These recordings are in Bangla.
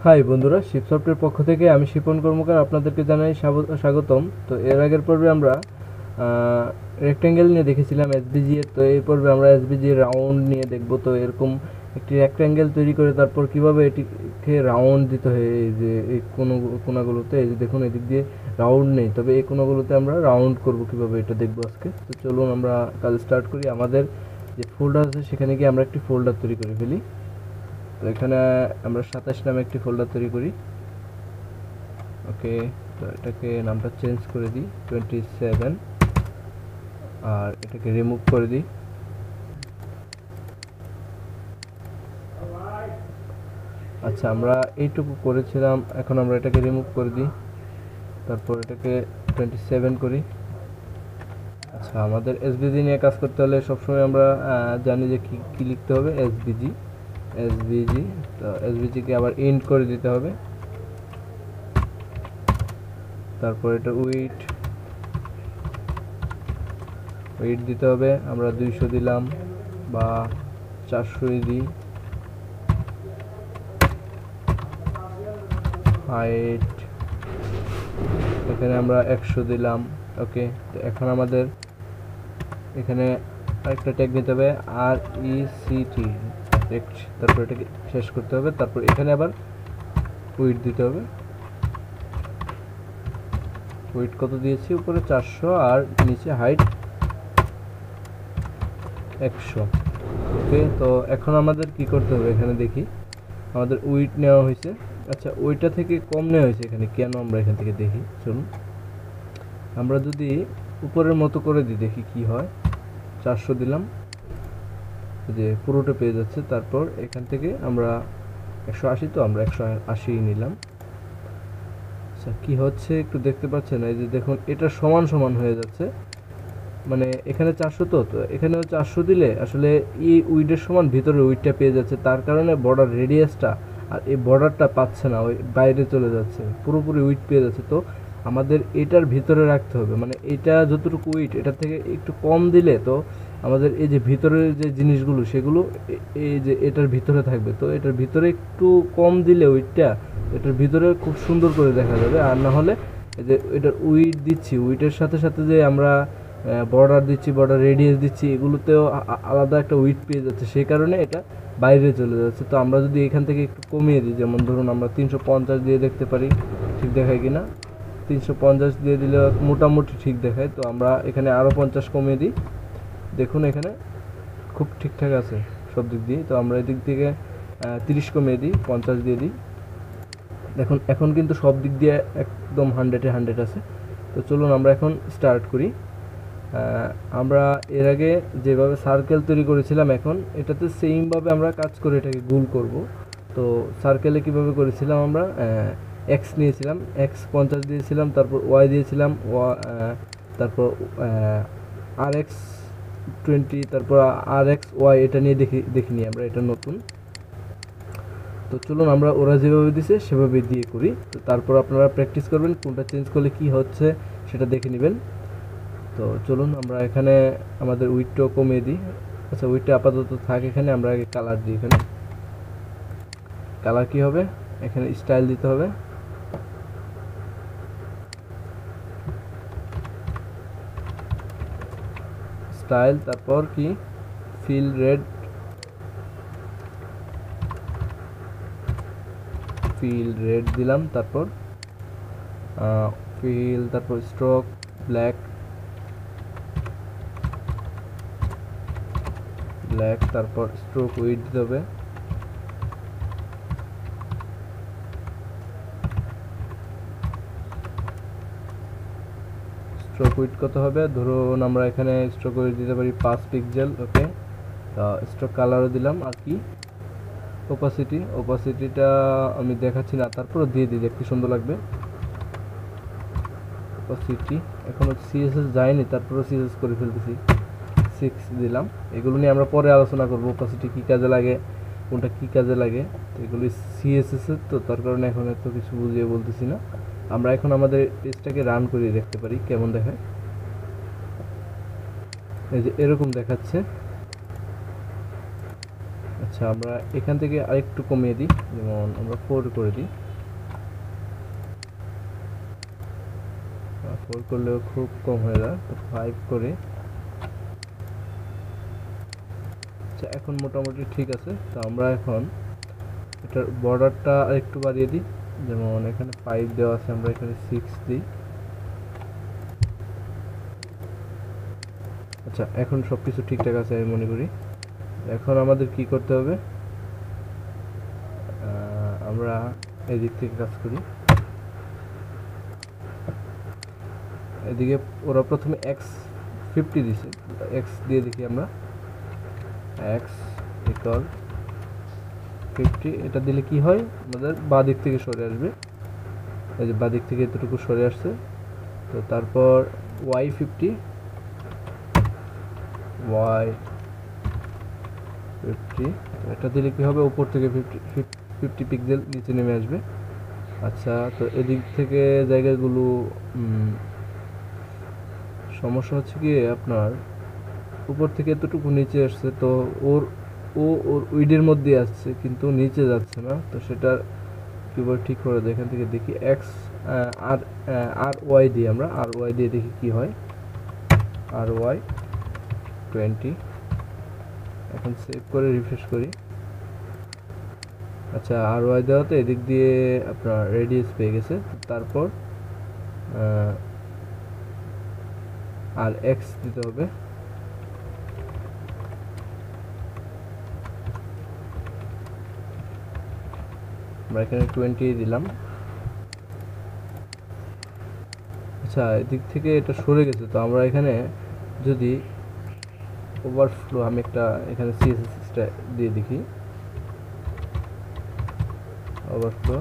হাই বন্ধুরা, শিপ সফটের পক্ষ থেকে আমি শিপন কর্মকার আপনাদেরকে জানাই স্বাগতম। তো এর আগের পর্বে আমরা রেক্ট্যাঙ্গেল নিয়ে দেখেছিলাম এসবিজি এর। তো এই পর্বে আমরা এসবিজি রাউন্ড নিয়ে দেখব। তো এরকম একটি রেক্ট্যাঙ্গেল তৈরি করে তারপর কিভাবে এটিকে রাউন্ড দিতে হয়। এই যে এই কোনাগুলোতে, এই যে দেখুন এদিক দিয়ে রাউন্ড নেই, তবে এই কোনাগুলোতে আমরা রাউন্ড করব কিভাবে, এটা দেখব আজকে। তো চলুন আমরা কাজ স্টার্ট করি। আমাদের যে ফোল্ডার আছে সেখানে গিয়ে আমরা একটি ফোল্ডার তৈরি করে ফেলি। তো এখানে আমরা 27 নামে একটি ফোল্ডার তৈরি করি। ওকে, তো এটাকে নামটা চেঞ্জ করে দিই 27, আর এটাকে রিমুভ করে দিই। আচ্ছা, আমরা এইটুকু করেছিলাম, এখন আমরা এটাকে রিমুভ করে দিই, তারপর এটাকে 27 করি। আচ্ছা, আমাদের এসবিজি নিয়ে কাজ করতে হলে সবসময় আমরা জানি যে কি লিখতে হবে, এসবিজি। তো এসবিজিকে আবার ইন্ট করে দিতে হবে। তারপর এটা উইট দিতে হবে। আমরা 200 দিলাম বা 400 দিই। হাইট এখানে আমরা 100 দিলাম। ওকে, তো এখন আমাদের এখানে আরেকটা ট্যাগ নিতে হবে, RECT, তারপর এটাকে শেষ করতে হবে। তারপর এখানে আবার উইট দিতে হবে। উইট কত দিয়েছি, উপরে 400 আর নিচে হাইট 100। ওকে, তো এখন আমাদের কি করতে হবে, এখানে দেখি আমাদের উইট নেওয়া হয়েছে। আচ্ছা, ওইটা থেকে কম নেওয়া হয়েছে এখানে কেন, আমরা এখান থেকে দেখি। চলুন আমরা যদি উপরের মতো করে দিই, দেখি কি হয়। 400 দিলাম, যে পুরোটা পেয়ে যাচ্ছে। তারপর এখান থেকে আমরা 180, তো আমরা 180 নিলাম। আচ্ছা, কি হচ্ছে একটু দেখতে পাচ্ছেন, এই যে দেখুন এটা সমান সমান হয়ে যাচ্ছে। মানে এখানে 400, তো এখানেও 400 দিলে আসলে এই উইডের সমান ভিতরে উইডটা পেয়ে যাচ্ছে। তার কারণে বর্ডার রেডিয়াসটা আর এই বর্ডারটা পাচ্ছে না, ওই বাইরে চলে যাচ্ছে, পুরোপুরি উইড পেয়ে যাচ্ছে। তো আমাদের এটার ভিতরে রাখতে হবে, মানে এটা যতটুকু উইড এটার থেকে একটু কম দিলে তো আমাদের এই যে ভিতরের যে জিনিসগুলো সেগুলো এই যে এটার ভিতরে থাকবে। তো এটার ভিতরে একটু কম দিলে উইডটা এটার ভিতরে খুব সুন্দর করে দেখা যাবে। আর না হলে এই যে এটার উইড দিচ্ছি, উইডের সাথে সাথে যে আমরা বর্ডার দিচ্ছি, বর্ডার রেডিয়াস দিচ্ছি, এগুলোতেও আলাদা একটা উইড পেয়ে যাচ্ছে, সেই কারণে এটা বাইরে চলে যাচ্ছে। তো আমরা যদি এখান থেকে একটু কমিয়ে দিই, যেমন ধরুন আমরা 350 দিয়ে দেখতে পারি ঠিক দেখায় কিনা। 350 দিয়ে দিলে মোটামুটি ঠিক দেখায়। তো আমরা এখানে আরও 50 কমিয়ে দিই, দেখুন এখানে খুব ঠিকঠাক আছে সব দিক দিয়ে। তো আমরা এদিক থেকে 30 কমিয়ে দিই, 50 দিয়ে দিই, দেখুন এখন কিন্তু সব দিক দিয়ে একদম 100-এ 100 আছে। তো চলুন আমরা এখন স্টার্ট করি। আমরা এর আগে যেভাবে সার্কেল তৈরি করেছিলাম, এখন এটাতে সেমভাবে আমরা কাজ করে এটাকে গোল করব। তো সার্কেলে কিভাবে করেছিলাম, আমরা এক্স নিয়েছিলাম, এক্স 50 দিয়েছিলাম, তারপর ওয়াই দিয়েছিলাম, তারপর RX 20, তারপর RX ওয়াই, এটা নিয়ে দেখিনি আমরা, এটা নতুন। তো চলুন আমরা ওরা যেভাবে দিছে সেভাবে দিয়ে করি। তো তারপর আপনারা প্র্যাকটিস করবেন, কোনটা চেঞ্জ করলে কি হচ্ছে সেটা দেখে নেবেন। তো চলুন আমরা এখানে আমাদের উইডটাও কমিয়ে দিই। আচ্ছা, উইডটা আপাতত থাক এখানে, আমরা আগে কালার দিই। এখানে কালার কি হবে, এখানে স্টাইল দিতে হবে। স্টাইল, তারপর কি ফিল রেড, দিলাম, তারপর তারপর স্ট্রোক ব্ল্যাক, তারপর স্ট্রোক উইড দিতে হবে। স্ট্রোক উইড কত হবে, ধরুন আমরা এখানে স্ট্রোক উইড দিতে পারি 5 পিক্সেল। ওকে, স্ট্রোক কালারও দিলাম। আর কি ওপাসিটিটা আমি দেখাচ্ছি না, তারপরে দিয়ে দিই, দেখতে সুন্দর লাগবে। ওপাসিটি এখনো CSS যায়নি, তারপরে CSS করে ফেলতেছি, 6 দিলাম। এগুলো নিয়ে আমরা পরে আলোচনা করব, ওপাসিটি কী কাজে লাগে, কোনটা কী কাজে লাগে। তো এগুলি CSS এর, তো তার কারণে এখন এত কিছু বুঝিয়ে বলতেছি না। আমরা এখন আমাদের পেজটাকে রান করে দেখতে পারি কেমন দেখায়। এই যে এরকম দেখাচ্ছে। আচ্ছা, আচ্ছা আমরা এখান থেকে আরেকটু কমিয়ে দিই, যেমন আমরা 4 করে দিই। 4 করলেও খুব কম হয়ে যায়, তো 5 করে। আচ্ছা এখন মোটামুটি ঠিক আছে। তো আমরা এখন এটার বর্ডারটা আরেকটু বাড়িয়ে দিই, যেমন এখানে 5 দেওয়া আছে, আমরা এখানে 6 দিই। আচ্ছা এখন সব কিছু ঠিকঠাক আছে আমি মনে করি। এখন আমাদের কি করতে হবে, আমরা এদিক থেকে কাজ করি। এদিকে ওরা প্রথমে x50 দিছে, x দিয়ে দেখি আমরা, x ইকুয়াল 50। এটা দিলে কি হয়, আমাদের বাঁ দিক থেকে সরে আসবে, এই যে বাঁ দিক থেকে এতটুকু সরে আসছে। তো তারপর y50, এটা দিলে কি হবে, উপর থেকে 50 পিক্সেল নিচে নেমে আসবে। আচ্ছা তো এদিক থেকে জায়গাগুলো সমস্যা হচ্ছে কি, আপনার উপর থেকে এতটুকু নিচে আসছে, তো ওর উইডের মধ্যে আসছে কিন্তু নিচে যাচ্ছে না। তো সেটা কিভাবে ঠিক করে দেয়, এখান থেকে দেখি এক্স আর ওয়াই দিয়ে, আমরা আর ওয়াই দিয়ে দেখি কি হয়। আর ওয়াই 20, এখন সেভ করে রিফ্রেশ করি। আচ্ছা আর ওয়াই দেওয়াতে এদিক দিয়ে আপনার রেডিয়াস পেয়ে গেছে। তারপর আর এক্স দিতে হবে, আমরা এখানে 20 দিলাম। আচ্ছা এদিক থেকে এটা সরে গেছে, তো আমরা এখানে যদি ওভারফ্লো, আমি একটা এখানে সিএসএসটা দিয়ে দেখি, ওভারফ্লো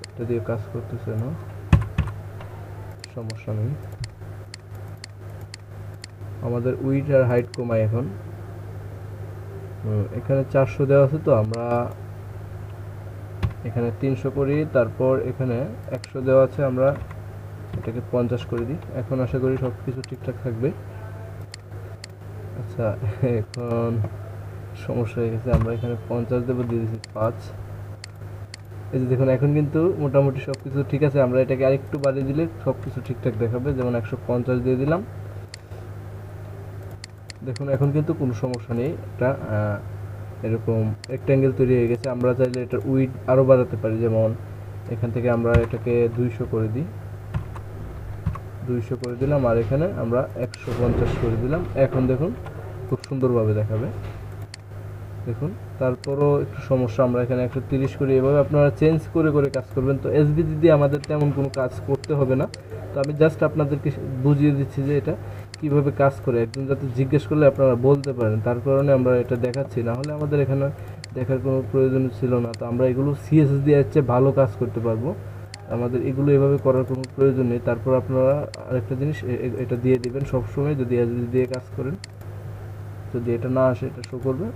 এটা দিয়ে কাজ করতেছে না, সমস্যা নেই। আমাদের উইডথ আর হাইট কমাই এখন। এখানে 400 দেওয়া আছে, তো আমরা এখানে 300 করি। তারপর এখানে 100 দেওয়া আছে, আমরা এটাকে 50 করে দিই। এখন আশা করি সব কিছু ঠিকঠাক থাকবে। আচ্ছা এখন সমস্যা হয়ে গেছে, আমরা এখানে 50 দেবো, দিয়ে দিচ্ছি 5। এই যে দেখুন এখন কিন্তু মোটামুটি সব কিছু ঠিক আছে। আমরা এটাকে আরেকটু বাড়িয়ে দিলে সব কিছু ঠিকঠাক দেখাবে, যেমন 150 দিয়ে দিলাম। দেখুন এখন কিন্তু কোনো সমস্যা নেই, একটা এরকম রেক্ট্যাঙ্গেল তৈরি হয়ে গেছে। আমরা চাইলে এটার উইড আরও বাড়াতে পারি, যেমন এখান থেকে আমরা এটাকে 200 করে দিই, 200 করে দিলাম, আর এখানে আমরা 150 করে দিলাম। এখন দেখুন খুব সুন্দরভাবে দেখাবে, দেখুন। তারপরও একটু সমস্যা, আমরা এখানে 130 করি। এভাবে আপনারা চেঞ্জ করে করে কাজ করবেন। তো এসভিজি দিয়ে আমাদের তেমন কোনো কাজ করতে হবে না, তো আমি জাস্ট আপনাদেরকে বুঝিয়ে দিচ্ছি যে এটা কিভাবে কাজ করে। একজন যাতে জিজ্ঞেস করলে আপনারা বলতে পারেন, তার কারণে আমরা এটা দেখাচ্ছি, না হলে আমাদের এখানে দেখার কোনো প্রয়োজন ছিল না। তো আমরা এগুলো সিএসএস দিয়ে হচ্ছে ভালো কাজ করতে পারবো, আমাদের এগুলো এভাবে করার কোনো প্রয়োজন নেই। তারপর আপনারা আরেকটা জিনিস এটা দিয়ে দিবেন সবসময়, যদি এসভিজি দিয়ে কাজ করেন। যদি এটা না আসে এটা শো করবে।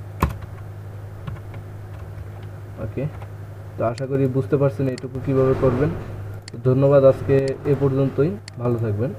ওকে, তো আশা করি বুঝতে পারছেন এইটুকু কিভাবে করবেন। ধন্যবাদ, আজকে এ পর্যন্তই, ভালো থাকবেন।